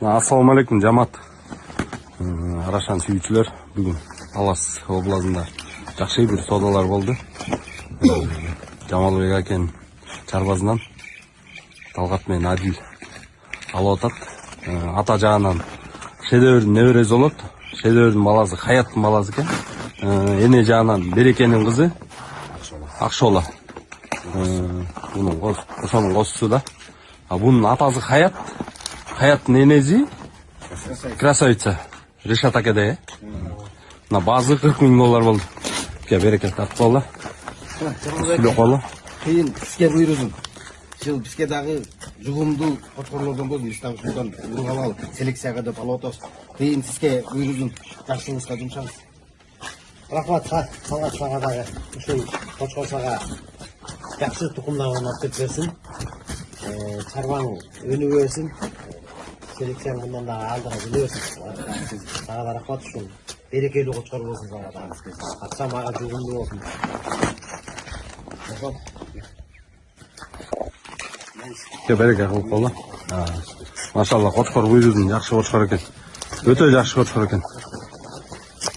Assalamu alaikum жамаат. Арашан сүйүүчүлөр, бүгүн Талас областында жакшы бир соодалар болду. Жамалбек акен чарбазынан Талгат менен Адил алып атат. Ата жагынан Шедевердин неберези болот. Шедевердин баласы Хаяттын баласы экен. Эне жагынан Берекенин кызы Акшола. Мунун ошонун косусу да. Бунун атасы Хаят. Хаяттын энеси Красавица Решат акеде. На базы 40 000 доллар болду. Ке берекет тартып Сүйлөп калы. Кыйын бизге буйрузун. Жыл бизге дагы жугумдуу кочкорлордон болду. Истанбулдан ургалал селекцияга деп алып атабыз. Кыйын сизге буйрузун жакшылыкка жумшаңыз. Рахмат сага дагы ушул кочкорсага жакшы тукумдардан алып берсин. Чарбаң өнүгө берсин. Селекцияны мындан дагы алдыга жылы берсин. Сага да рахмат ушул берекелүү кочкор болсун сага дагы. Акча мага жугумдуу болсун. Ке береке кылып калы. Машалла кочкор буйрузун жакшы кочкор экен. Өтө жакшы кочкор экен.